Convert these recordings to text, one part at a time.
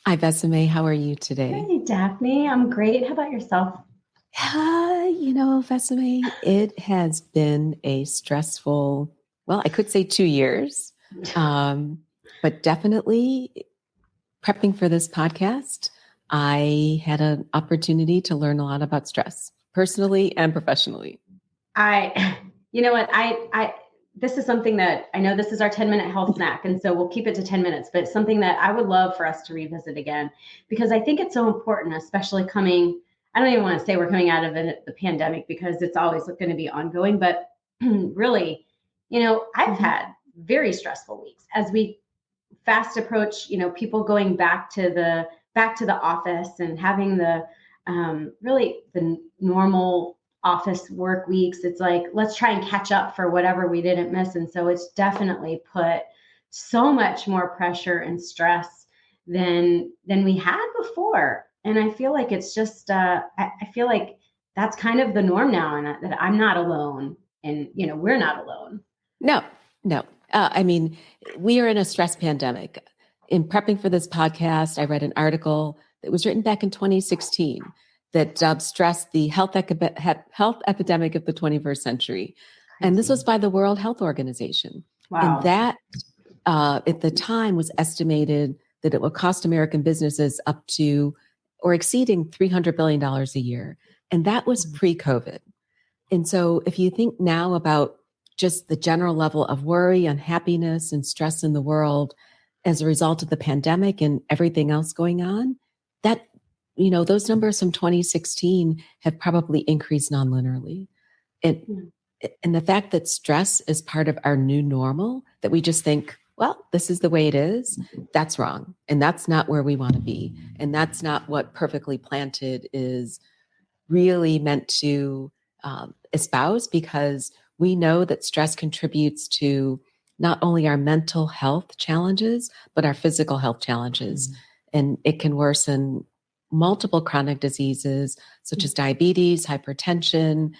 Hi, Vesime. How are you today? Hey, Daphne. I'm great. How about yourself? Vesime, it has been a stressful, well, I could say 2 years, um, but definitely prepping for this podcast, I had an opportunity to learn a lot about stress, personally and professionally. I, you know what? This is something that I know this is our 10-minute health snack. And so we'll keep it to 10 minutes, but it's something that I would love for us to revisit again because I think it's so important, especially I don't even want to say we're coming out of the pandemic because it's always going to be ongoing, but really, I've Mhm. had very stressful weeks as we fast approach, people going back to the office and having the really the normal office work weeks. It's like let's try and catch up for whatever we didn't miss, and so it's definitely put so much more pressure and stress than we had before. And I feel like it's just I feel like that's kind of the norm now, and that I'm not alone, and we're not alone. No, no. I mean, we are in a stress pandemic. In prepping for this podcast, I read an article that was written back in 2016 that dubbed stress the health epidemic of the 21st century. And this Crazy. was by the World Health Organization. And Wow. that, at the time, was estimated that it would cost American businesses up to or exceeding $300 billion a year. And that was pre COVID. And so if you think now about just the general level of worry, unhappiness, and stress in the world as a result of the pandemic and everything else going on, that, those numbers from 2016 have probably increased nonlinearly. And, Mm. and the fact that stress is part of our new normal, that we just think, well, this is the way it is, that's wrong. And that's not where we want to be. And that's not what perfectly planted is really meant to espouse, because we know that stress contributes to not only our mental health challenges, but our physical health challenges. And it can worsen multiple chronic diseases such as diabetes, hypertension,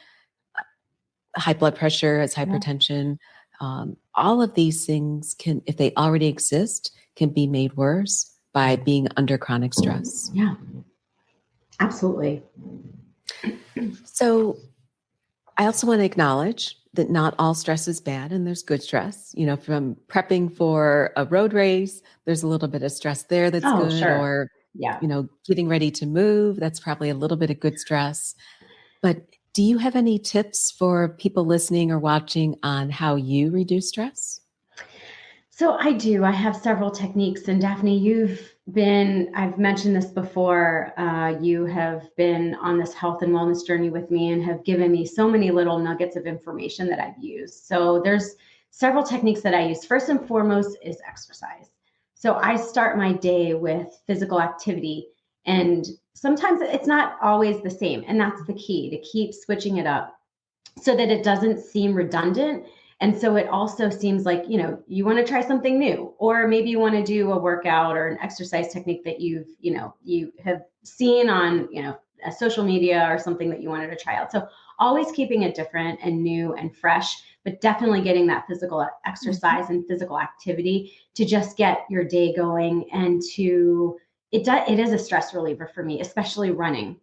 high blood pressure as Yeah. hypertension. All of these things can, if they already exist, can be made worse by being under chronic stress. Yeah, absolutely. So I also want to acknowledge that not all stress is bad and there's good stress. From prepping for a road race, there's a little bit of stress there that's Oh, good, sure. or, Yeah. getting ready to move, that's probably a little bit of good stress. But do you have any tips for people listening or watching on how you reduce stress? So I do. I have several techniques. And Daphne, I've mentioned this before. You have been on this health and wellness journey with me and have given me so many little nuggets of information that I've used. So there's several techniques that I use. First and foremost is exercise. So I start my day with physical activity, and sometimes it's not always the same. And that's the key, to keep switching it up so that it doesn't seem redundant. And so it also seems like, you want to try something new, or maybe you want to do a workout or an exercise technique that you have seen on, a social media or something that you wanted to try out. So always keeping it different and new and fresh, but definitely getting that physical Mhm. exercise and physical activity to just get your day going, and it is a stress reliever for me, especially running.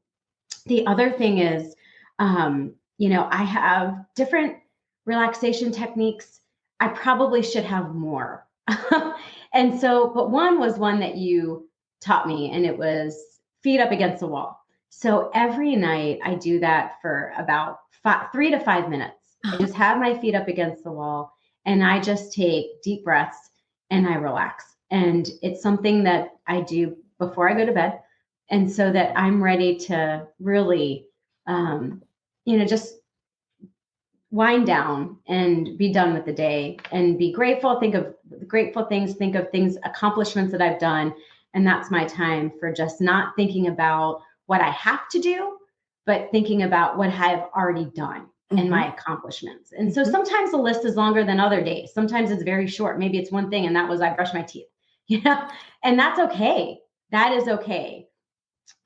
The other thing is, I have different relaxation techniques. I probably should have more. And so, but one was one that you taught me, and it was feet up against the wall. So every night I do that for about 3 to 5 minutes. I Uh-huh. just have my feet up against the wall, and I just take deep breaths and I relax. And it's something that I do before I go to bed, and so that I'm ready to really, um, just wind down and be done with the day and be grateful. Think of grateful things, think of things, accomplishments that I've done. And that's my time for just not thinking about what I have to do, but thinking about what I've already done and Mhm. my accomplishments. And so Mhm. sometimes the list is longer than other days. Sometimes it's very short. Maybe it's one thing, and that was I brushed my teeth, you know, and that's okay. That is okay.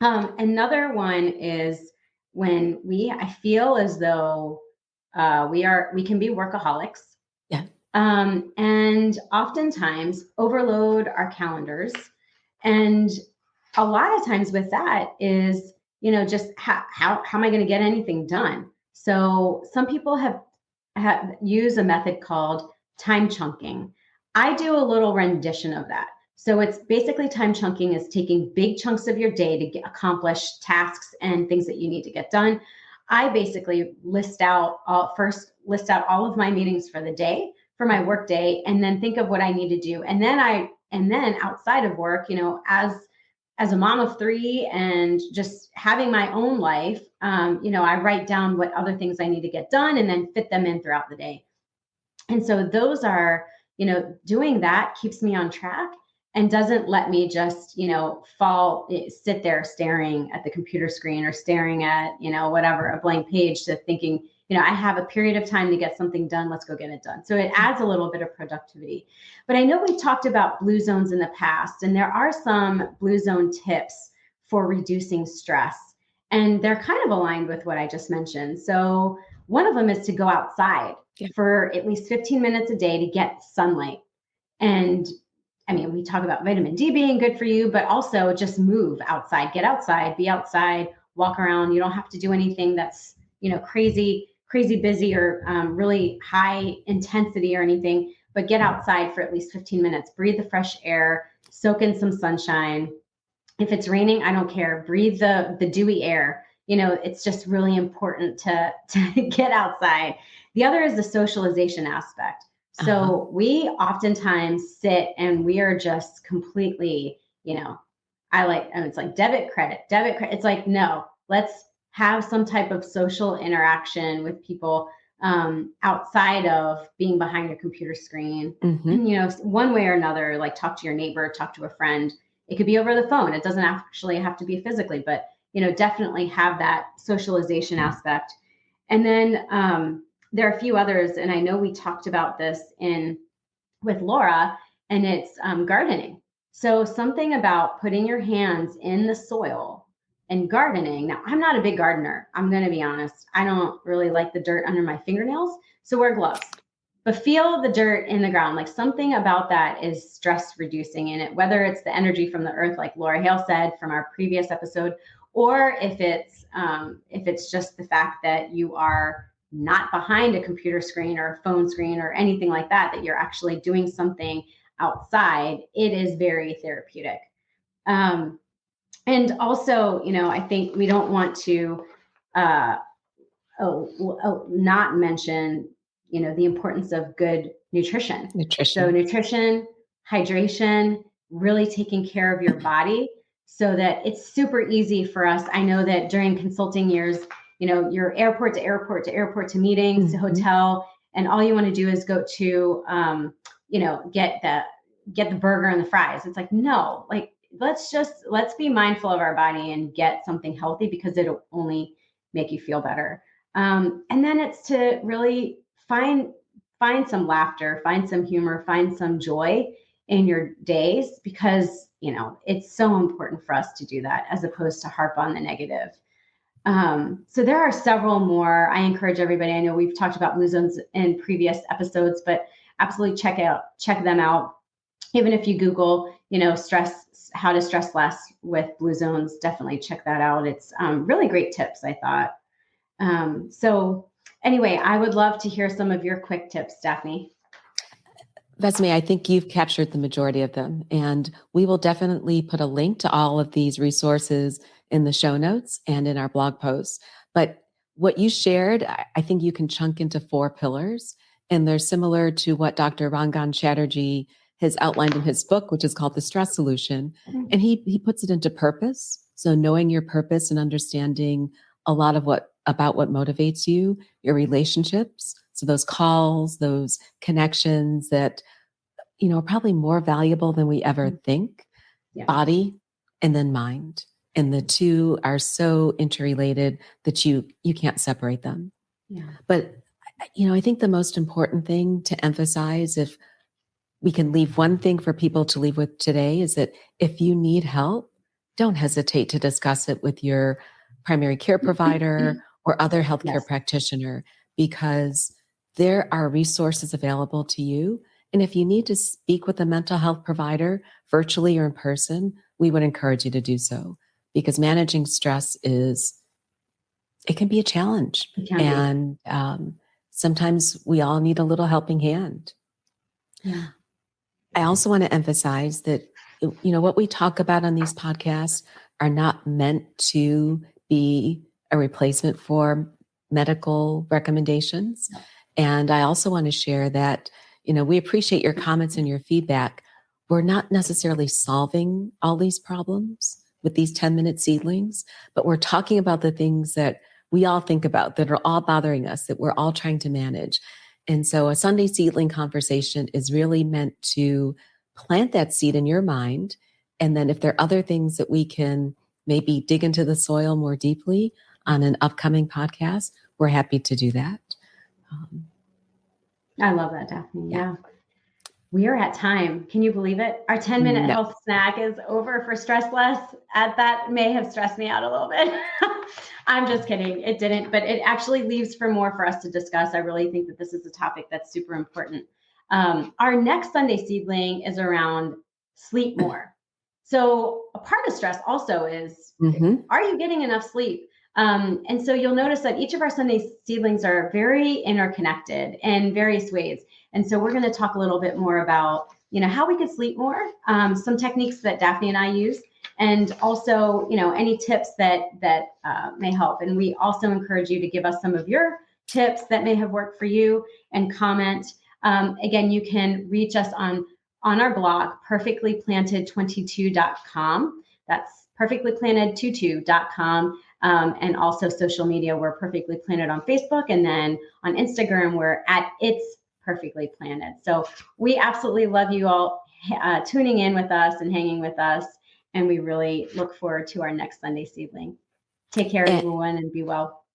Another one is when I feel as though we can be workaholics, Yeah. and oftentimes overload our calendars. And a lot of times with that is, just how am I going to get anything done? So some people have used a method called time chunking. I do a little rendition of that. So it's basically time chunking is taking big chunks of your day to accomplish tasks and things that you need to get done. I basically first list out all of my meetings for the day, for my work day, and then think of what I need to do. And then outside of work, as a mom of three and just having my own life, I write down what other things I need to get done and then fit them in throughout the day. And so those are, doing that keeps me on track and doesn't let me just, sit there staring at the computer screen or staring at, whatever, a blank page, to thinking, I have a period of time to get something done. Let's go get it done. So it adds a little bit of productivity. But I know we've talked about blue zones in the past, and there are some blue zone tips for reducing stress. And they're kind of aligned with what I just mentioned. So one of them is to go outside for at least 15 minutes a day to get sunlight. And I mean, we talk about vitamin D being good for you, but also just move outside, get outside, be outside, walk around. You don't have to do anything that's, crazy busy or really high intensity or anything, but get outside for at least 15 minutes, breathe the fresh air, soak in some sunshine. If it's raining, I don't care. Breathe the dewy air. It's just really important to get outside. The other is the socialization aspect. So we oftentimes sit and we are just completely, it's like debit, credit. It's like, no, let's have some type of social interaction with people outside of being behind a computer screen. And, one way or another, like talk to your neighbor, talk to a friend. It could be over the phone. It doesn't actually have to be physically, but, definitely have that socialization aspect. And then there are a few others, and I know we talked about this with Laura, and it's gardening. So something about putting your hands in the soil and gardening. Now, I'm not a big gardener. I'm going to be honest. I don't really like the dirt under my fingernails, so wear gloves. But feel the dirt in the ground. Like something about that is stress reducing in it, whether it's the energy from the earth, like Laura Hale said from our previous episode, or if it's just the fact that you are not behind a computer screen or a phone screen or anything like that, that you're actually doing something outside. It is very therapeutic. And also, I think we don't want to not mention, the importance of good nutrition. So nutrition, hydration, really taking care of your body so that it's super easy for us. I know that during consulting years, you're airport to airport to airport to meetings to hotel, and all you want to do is go to, get the burger and the fries. It's like, no, like, let's be mindful of our body and get something healthy because it'll only make you feel better. And then it's to really find some laughter, find some humor, find some joy in your days, because, it's so important for us to do that as opposed to harp on the negative. So there are several more. I encourage everybody. I know we've talked about blue zones in previous episodes, but absolutely check them out. Even if you Google, how to stress less with blue zones, definitely check that out. It's really great tips, I thought. So anyway, I would love to hear some of your quick tips, Daphne. Vesime, I think you've captured the majority of them, and we will definitely put a link to all of these resources in the show notes and in our blog posts. But what you shared, I think you can chunk into 4 pillars, and they're similar to what Dr. Rangan Chatterjee has outlined in his book, which is called The Stress Solution. And he puts it into purpose. So knowing your purpose and understanding a lot of about what motivates you, your relationships. So those calls, those connections that, are probably more valuable than we ever think. Body and then mind. And the two are so interrelated that you can't separate them. But, I think the most important thing to emphasize, if we can leave one thing for people to leave with today, is that if you need help, don't hesitate to discuss it with your primary care provider or other healthcare practitioner, because there are resources available to you. And if you need to speak with a mental health provider virtually or in person, we would encourage you to do so, because managing stress it can be a challenge. It can And sometimes we all need a little helping hand. Yeah. I also want to emphasize that, what we talk about on these podcasts are not meant to be a replacement for medical recommendations. And I also want to share that, we appreciate your comments and your feedback. We're not necessarily solving all these problems with these 10-minute seedlings, but we're talking about the things that we all think about, that are all bothering us, that we're all trying to manage. And so a Sunday seedling conversation is really meant to plant that seed in your mind. And then if there are other things that we can maybe dig into the soil more deeply on an upcoming podcast, we're happy to do that. I love that, Daphne. Yeah. We are at time. Can you believe it? Our 10-minute health snack is over for Stress Less. That may have stressed me out a little bit. I'm just kidding. It didn't, but it actually leaves for more for us to discuss. I really think that this is a topic that's super important. Our next Sunday seedling is around sleep more. So a part of stress also is, are you getting enough sleep? And so you'll notice that each of our Sunday seedlings are very interconnected in various ways. And so we're going to talk a little bit more about, how we could sleep more, some techniques that Daphne and I use, and also, any tips that may help. And we also encourage you to give us some of your tips that may have worked for you and comment. Again, you can reach us on our blog, perfectlyplanted22.com. That's perfectlyplanted22.com. And also social media, we're Perfectly Planted on Facebook. And then on Instagram, we're at It's Perfectly Planted. So we absolutely love you all tuning in with us and hanging with us. And we really look forward to our next Sunday seedling. Take care, everyone, and be well.